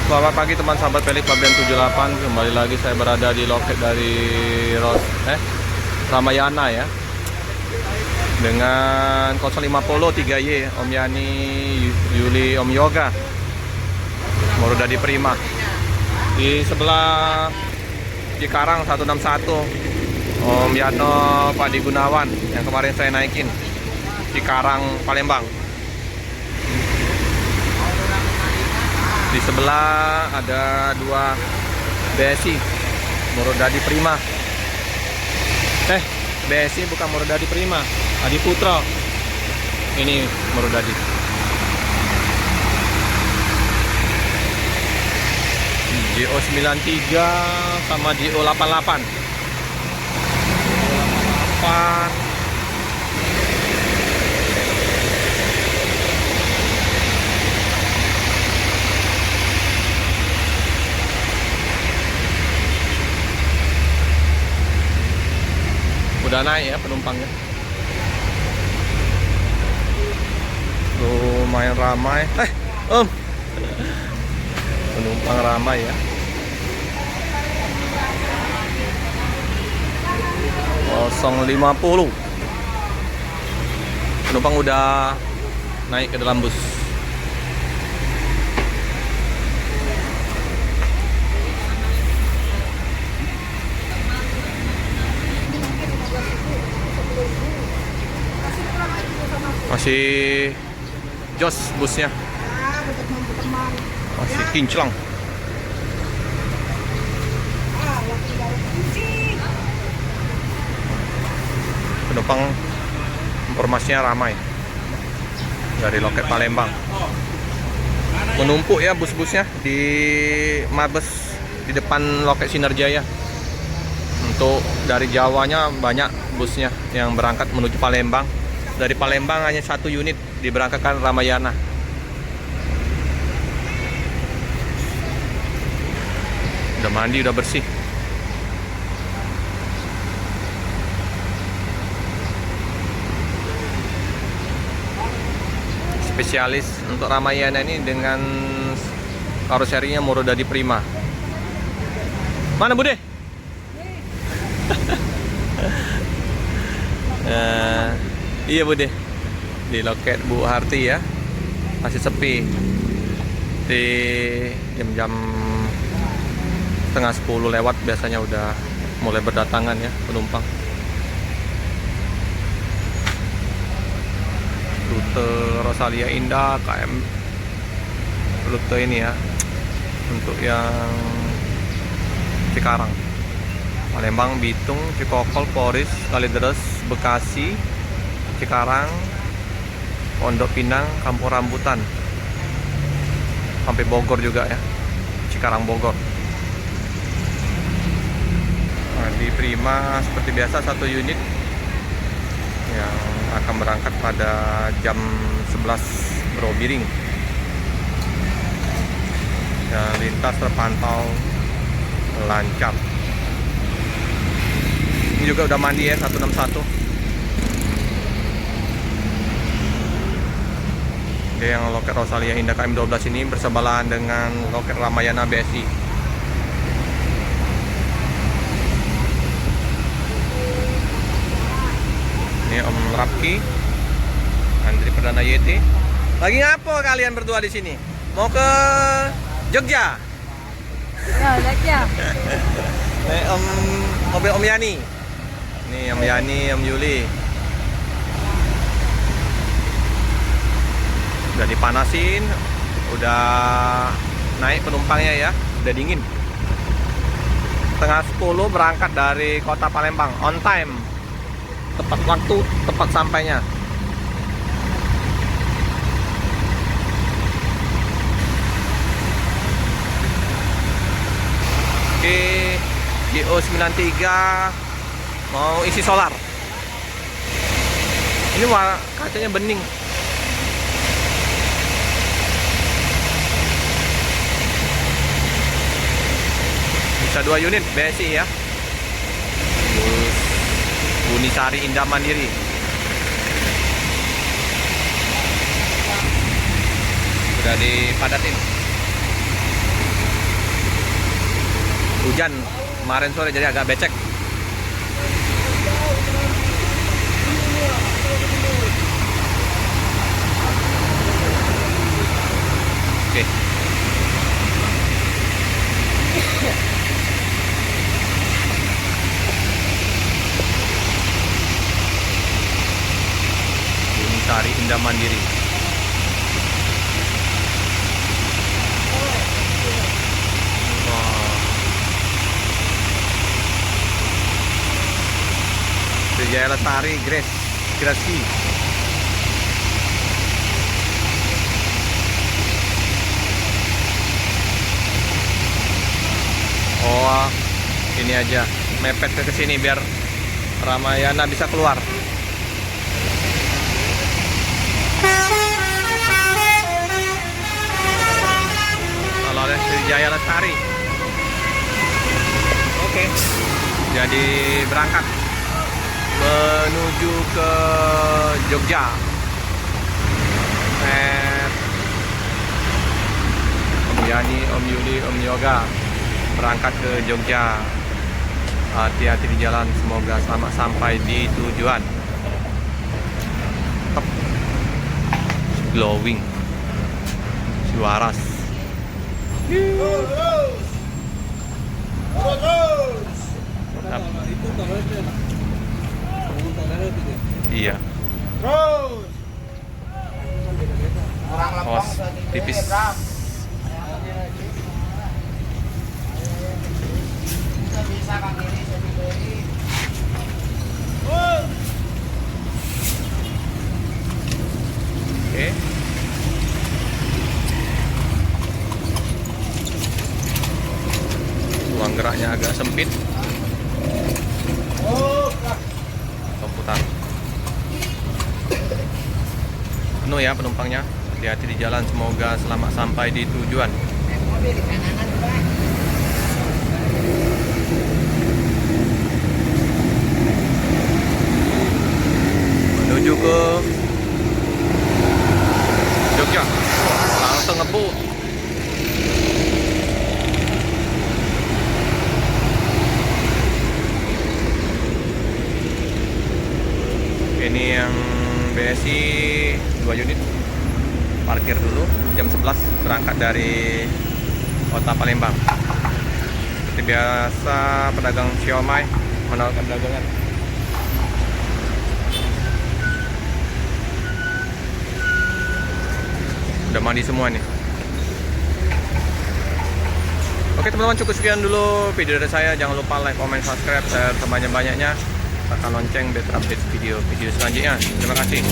Selamat pagi teman sahabat Pelik Pabean 78. Kembali lagi saya berada di loket dari Ramayana ya. Dengan 050 3Y Om Yani, Yuli, Om Yoga, Morudadi Prima. Di sebelah Cikarang 161 Om Yano, Pak Di Gunawan yang kemarin saya naikin Cikarang Palembang. Di sebelah ada dua BSI Morudadi Prima. BSI bukan Morudadi Prima, Adi Putra. Ini Morudadi. JO 93 sama JO 88. Udah naik ya penumpangnya. Lumayan ramai. Penumpang ramai ya. 050. Penumpang udah naik ke dalam bus. Masih jos busnya, masih kinclong. Penumpang informasinya ramai dari loket Palembang. Menumpuk ya bus-busnya di Mabes di depan loket Sinarjaya. Untuk dari Jawanya banyak busnya yang berangkat menuju Palembang. Dari Palembang hanya satu unit diberangkatkan Ramayana. Udah mandi, udah bersih. Spesialis untuk Ramayana ini dengan karoserinya Morudadi Prima. Mana Bude? Iya Bude, di loket Bu Harti ya, masih sepi. Di jam-jam setengah 10 lewat biasanya udah mulai berdatangan ya penumpang. Rute Rosalia Indah, KM rute ini ya, untuk yang Cikarang, Palembang, Bitung, Cikokol, Poris, Kalideres, Bekasi, Cikarang, Pondok Pinang, Kampung Rambutan, sampai Bogor juga ya, Cikarang Bogor. Nah, di Prima seperti biasa satu unit yang akan berangkat pada jam 11 Berobiring. Dan lintas terpantau lancar. Ini juga udah mandi ya 161. Yang loket Rosalia Indah KM12 ini bersebelahan dengan loket Ramayana BSI. Ini Om Rapki, Andri Perdana YT. Lagi ngapo kalian berdua di sini? Mau ke Jogja? Ya, Jogja. Nih mobil Om Yani. Ini Om Yani, Om Yuli. Udah dipanasin, udah naik penumpangnya ya, udah dingin. Setengah 10 berangkat dari kota Palembang, on time, tepat waktu, tepat sampainya. Oke, JO 93 mau isi solar. Ini kacanya bening. Bisa 2 unit BSI ya. Bus Bunisari Indah Mandiri. Udah dipadatin. Hujan kemarin sore jadi agak becek. Oke. Gunung Sari Indah Mandiri. Wah. Wijaya Lestari, Grasi. Oh, ini aja mepet ke sini biar Ramayana bisa keluar. Kalau ada Wijaya Lestari. Oke. Jadi berangkat menuju ke Jogja. Om Yani, Om Yuli, Om Yoga berangkat ke Jogja. Hati-hati di jalan, semoga selamat sampai di tujuan. Top. Glowing, si waras. Mantap. Iya. Awas, tipis. Oke. Ruang geraknya agak sempit. Putar. Penuh ya penumpangnya. Hati-hati di jalan, semoga selamat sampai di tujuan. Menuju ke Jogja. Langsung ngebut. Ini yang BSI 2 unit. Parkir dulu jam 11 berangkat dari kota Palembang. Seperti biasa pedagang siomay menawarkan dagangan. Udah mandi semua nih. Oke teman-teman, cukup sekian dulu video dari saya. Jangan lupa like, comment, subscribe, share sebanyak-banyaknya. Tekan lonceng biar update video selanjutnya. Terima kasih.